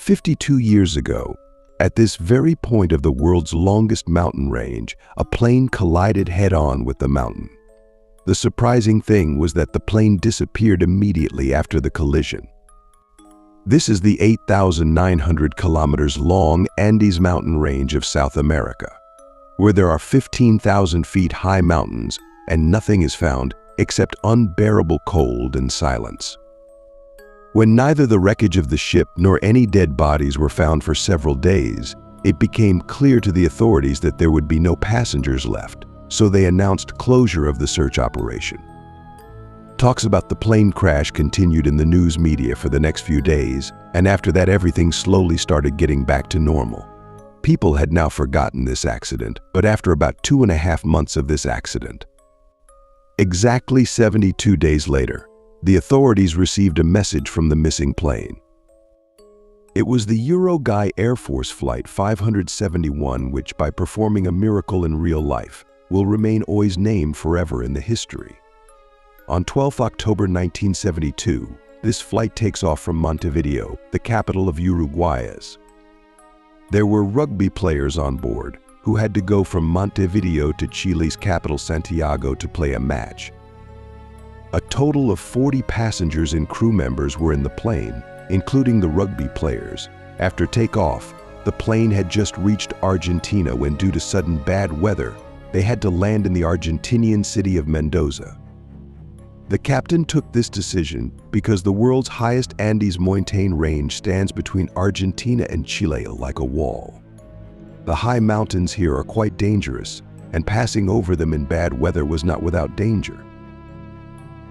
52 years ago, at this very point of the world's longest mountain range, a plane collided head-on with the mountain. The surprising thing was that the plane disappeared immediately after the collision. This is the 8,900 kilometers long Andes mountain range of South America, where there are 15,000 feet high mountains and nothing is found except unbearable cold and silence. When neither the wreckage of the ship nor any dead bodies were found for several days, it became clear to the authorities that there would be no passengers left, so they announced closure of the search operation. Talks about the plane crash continued in the news media for the next few days, and after that everything slowly started getting back to normal. People had now forgotten this accident, but after about 2.5 months of this accident, exactly 72 days later, the authorities received a message from the missing plane. It was the Uruguay Air Force Flight 571, which, by performing a miracle in real life, will remain always named forever in the history. On 12 October 1972, this flight takes off from Montevideo, the capital of Uruguay. There were rugby players on board who had to go from Montevideo to Chile's capital Santiago to play a match. A total of 40 passengers and crew members were in the plane, including the rugby players. After takeoff, the plane had just reached Argentina when, due to sudden bad weather, they had to land in the Argentinian city of Mendoza. The captain took this decision because the world's highest Andes mountain range stands between Argentina and Chile like a wall. The high mountains here are quite dangerous, and passing over them in bad weather was not without danger.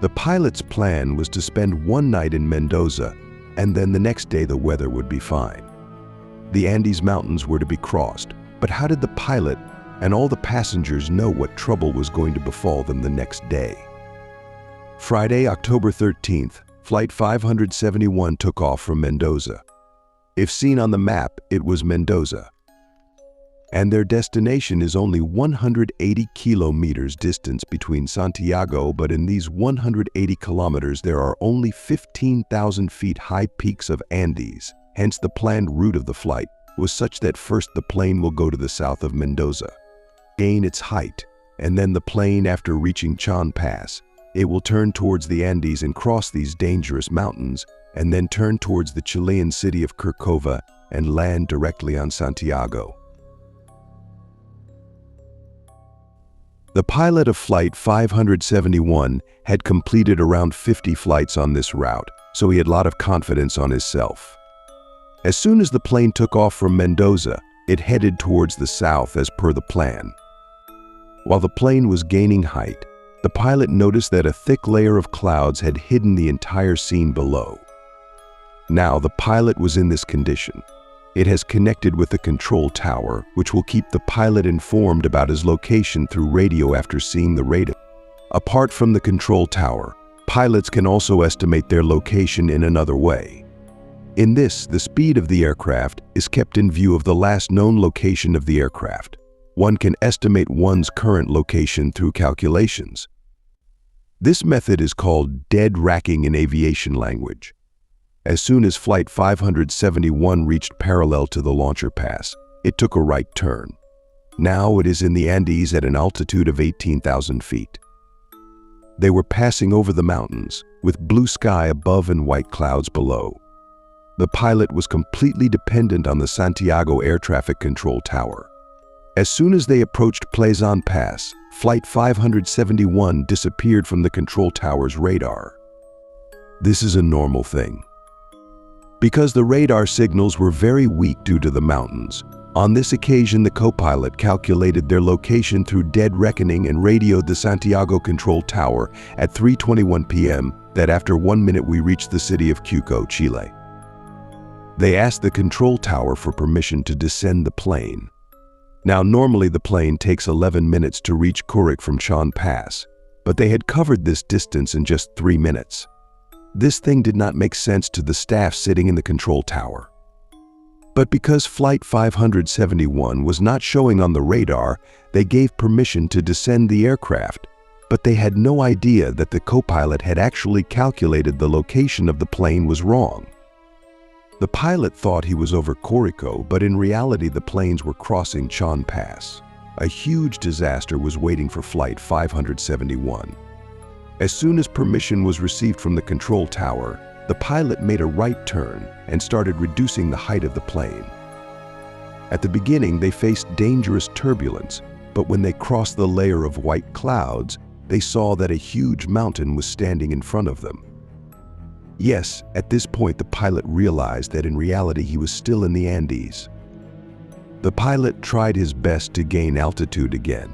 The pilot's plan was to spend one night in Mendoza, and then the next day the weather would be fine. The Andes Mountains were to be crossed, but how did the pilot and all the passengers know what trouble was going to befall them the next day? Friday, October 13th, Flight 571 took off from Mendoza. If seen on the map, it was Mendoza, and their destination is only 180 kilometers distance between Santiago, but in these 180 kilometers there are only 15,000 feet high peaks of Andes. Hence the planned route of the flight was such that first the plane will go to the south of Mendoza, gain its height, and then the plane, after reaching Chon Pass, it will turn towards the Andes and cross these dangerous mountains, and then turn towards the Chilean city of Curcova and land directly on Santiago. The pilot of Flight 571 had completed around 50 flights on this route, so he had a lot of confidence on himself. As soon as the plane took off from Mendoza, it headed towards the south as per the plan. While the plane was gaining height, the pilot noticed that a thick layer of clouds had hidden the entire scene below. Now the pilot was in this condition. It has connected with the control tower, which will keep the pilot informed about his location through radio after seeing the radar. Apart from the control tower, pilots can also estimate their location in another way. In this, the speed of the aircraft is kept in view of the last known location of the aircraft. One can estimate one's current location through calculations. This method is called dead racking in aviation language. As soon as Flight 571 reached parallel to the launcher pass, it took a right turn. Now it is in the Andes at an altitude of 18,000 feet. They were passing over the mountains, with blue sky above and white clouds below. The pilot was completely dependent on the Santiago Air Traffic Control Tower. As soon as they approached Plazon Pass, Flight 571 disappeared from the control tower's radar. This is a normal thing, because the radar signals were very weak due to the mountains. On this occasion, the co-pilot calculated their location through dead reckoning and radioed the Santiago Control Tower at 3:21 p.m. that after 1 minute we reached the city of Cusco, Chile. They asked the control tower for permission to descend the plane. Now normally the plane takes 11 minutes to reach Curic from Chon Pass, but they had covered this distance in just 3 minutes. This thing did not make sense to the staff sitting in the control tower. But because Flight 571 was not showing on the radar, they gave permission to descend the aircraft, but they had no idea that the co-pilot had actually calculated the location of the plane was wrong. The pilot thought he was over Corico, but in reality the planes were crossing Chan Pass. A huge disaster was waiting for Flight 571. As soon as permission was received from the control tower, the pilot made a right turn and started reducing the height of the plane. At the beginning, they faced dangerous turbulence, but when they crossed the layer of white clouds, they saw that a huge mountain was standing in front of them. Yes, at this point the pilot realized that in reality he was still in the Andes. The pilot tried his best to gain altitude again.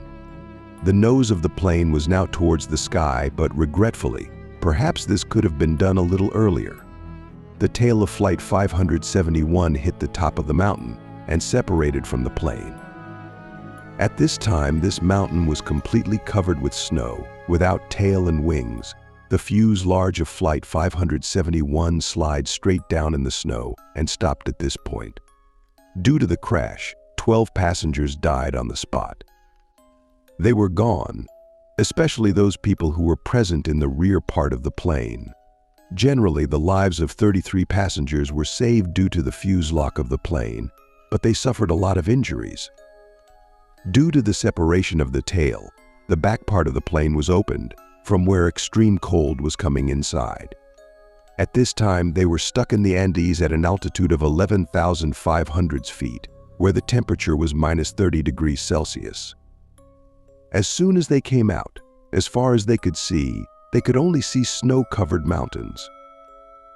The nose of the plane was now towards the sky, but regretfully, perhaps this could have been done a little earlier. The tail of Flight 571 hit the top of the mountain and separated from the plane. At this time, this mountain was completely covered with snow, without tail and wings. The fuselage of Flight 571 slides straight down in the snow and stopped at this point. Due to the crash, 12 passengers died on the spot. They were gone, especially those people who were present in the rear part of the plane. Generally, the lives of 33 passengers were saved due to the fuselage of the plane, but they suffered a lot of injuries. Due to the separation of the tail, the back part of the plane was opened, from where extreme cold was coming inside. At this time, they were stuck in the Andes at an altitude of 11,500 feet, where the temperature was -30 degrees Celsius. As soon as they came out, as far as they could only see snow-covered mountains.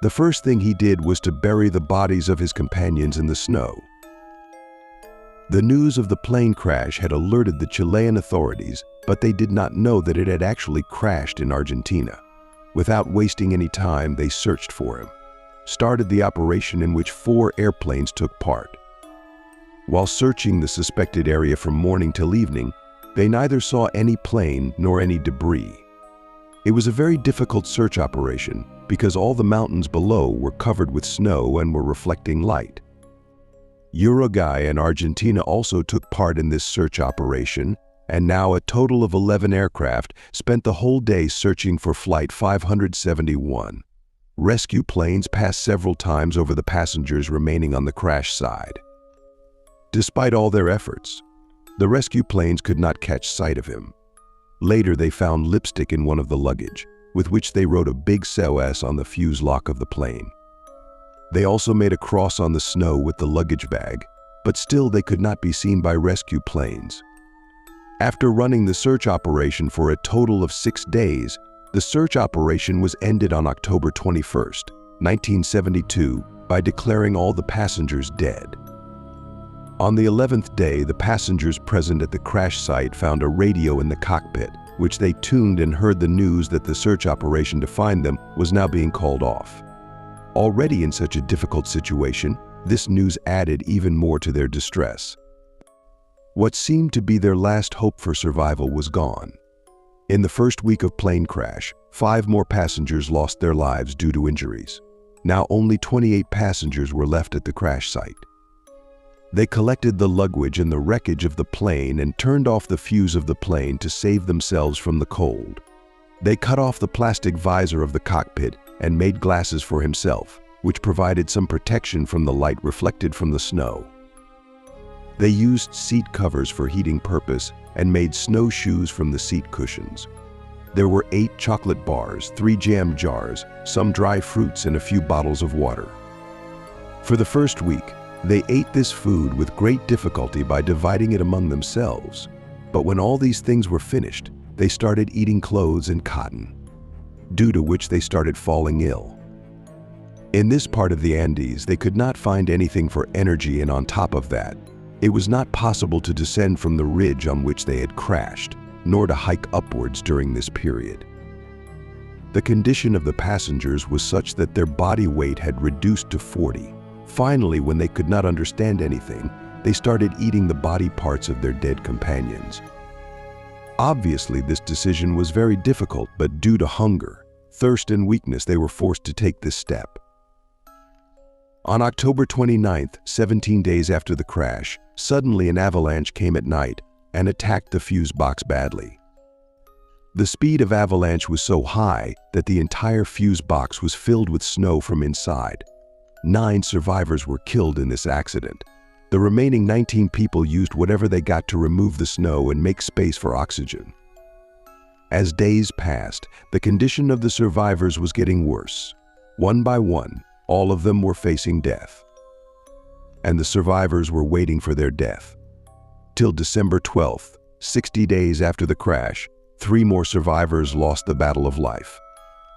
The first thing he did was to bury the bodies of his companions in the snow. The news of the plane crash had alerted the Chilean authorities, but they did not know that it had actually crashed in Argentina. Without wasting any time, they searched for him, started the operation in which 4 airplanes took part. While searching the suspected area from morning till evening, they neither saw any plane nor any debris. It was a very difficult search operation because all the mountains below were covered with snow and were reflecting light. Uruguay and Argentina also took part in this search operation, and now a total of 11 aircraft spent the whole day searching for Flight 571. Rescue planes passed several times over the passengers remaining on the crash side. Despite all their efforts, the rescue planes could not catch sight of him. Later, they found lipstick in one of the luggage, with which they wrote a big SOS on the fuselage of the plane. They also made a cross on the snow with the luggage bag, but still they could not be seen by rescue planes. After running the search operation for a total of 6 days, the search operation was ended on October 21st, 1972, by declaring all the passengers dead. On the 11th day, the passengers present at the crash site found a radio in the cockpit, which they tuned and heard the news that the search operation to find them was now being called off. Already in such a difficult situation, this news added even more to their distress. What seemed to be their last hope for survival was gone. In the first week of plane crash, 5 more passengers lost their lives due to injuries. Now only 28 passengers were left at the crash site. They collected the luggage and the wreckage of the plane and turned off the fuse of the plane to save themselves from the cold. They cut off the plastic visor of the cockpit and made glasses for himself, which provided some protection from the light reflected from the snow. They used seat covers for heating purpose and made snowshoes from the seat cushions. There were 8 chocolate bars, 3 jam jars, some dry fruits, and a few bottles of water. For the first week, they ate this food with great difficulty by dividing it among themselves. But when all these things were finished, they started eating clothes and cotton, due to which they started falling ill. In this part of the Andes, they could not find anything for energy, and on top of that, it was not possible to descend from the ridge on which they had crashed, nor to hike upwards during this period. The condition of the passengers was such that their body weight had reduced to 40. Finally, when they could not understand anything, they started eating the body parts of their dead companions. Obviously, this decision was very difficult, but due to hunger, thirst, and weakness, they were forced to take this step. On October 29th, 17 days after the crash, suddenly an avalanche came at night and attacked the fuse box badly. The speed of avalanche was so high that the entire fuse box was filled with snow from inside. 9 survivors were killed in this accident. The remaining 19 people used whatever they got to remove the snow and make space for oxygen. As days passed, the condition of the survivors was getting worse. One by one, all of them were facing death. And the survivors were waiting for their death. Till December 12th, 60 days after the crash, 3 more survivors lost the battle of life.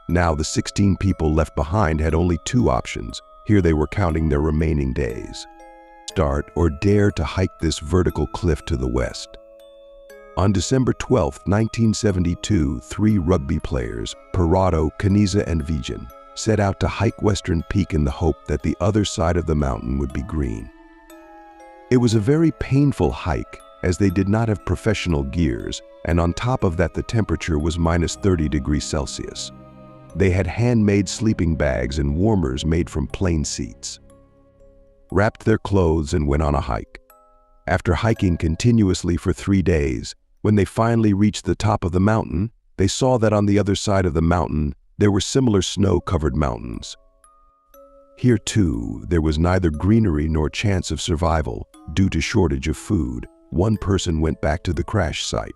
Now the 16 people left behind had only 2 options. Here they were counting their remaining days. Start or dare to hike this vertical cliff to the west. On December 12, 1972, 3 rugby players, Parado, Canizza, and Vigen, set out to hike Western Peak in the hope that the other side of the mountain would be green. It was a very painful hike, as they did not have professional gears, and on top of that the temperature was minus 30 degrees Celsius. They had handmade sleeping bags and warmers made from plain seats. Wrapped their clothes and went on a hike. After hiking continuously for 3 days, when they finally reached the top of the mountain, they saw that on the other side of the mountain there were similar snow-covered mountains. Here too, there was neither greenery nor chance of survival due to shortage of food. One person went back to the crash site.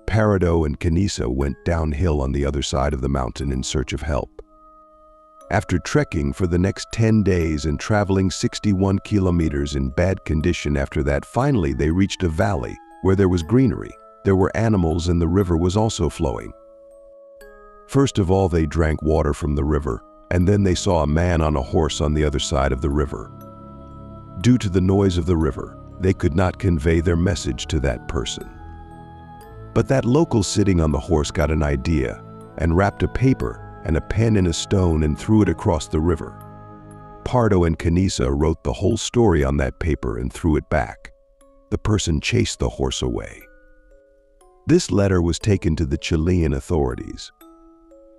Parado and Canizza went downhill on the other side of the mountain in search of help. After trekking for the next 10 days and traveling 61 kilometers in bad condition after that, finally they reached a valley where there was greenery. There were animals and the river was also flowing. First of all, they drank water from the river, and then they saw a man on a horse on the other side of the river. Due to the noise of the river, they could not convey their message to that person. But that local sitting on the horse got an idea and wrapped a paper and a pen in a stone and threw it across the river. Parado and Canizza wrote the whole story on that paper and threw it back. The person chased the horse away. This letter was taken to the Chilean authorities.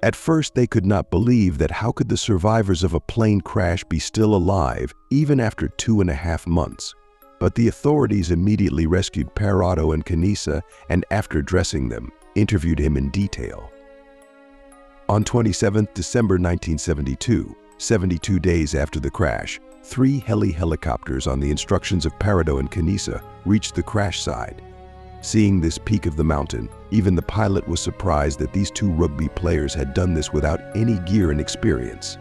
At first, they could not believe that how could the survivors of a plane crash be still alive even after 2.5 months. But the authorities immediately rescued Parado and Canizza and, after dressing them, interviewed him in detail. On 27 December 1972, 72 days after the crash, 3 helicopters on the instructions of Parado and Canizza reached the crash site. Seeing this peak of the mountain, even the pilot was surprised that these 2 rugby players had done this without any gear and experience.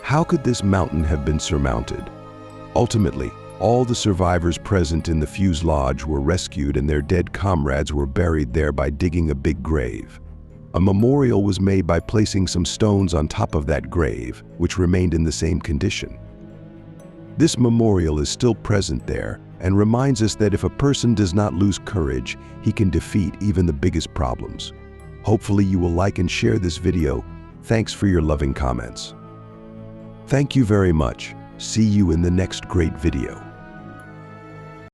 How could this mountain have been surmounted? Ultimately, all the survivors present in the fuselage were rescued and their dead comrades were buried there by digging a big grave. A memorial was made by placing some stones on top of that grave, which remained in the same condition. This memorial is still present there and reminds us that if a person does not lose courage, he can defeat even the biggest problems. Hopefully you will like and share this video. Thanks for your loving comments. Thank you very much. See you in the next great video.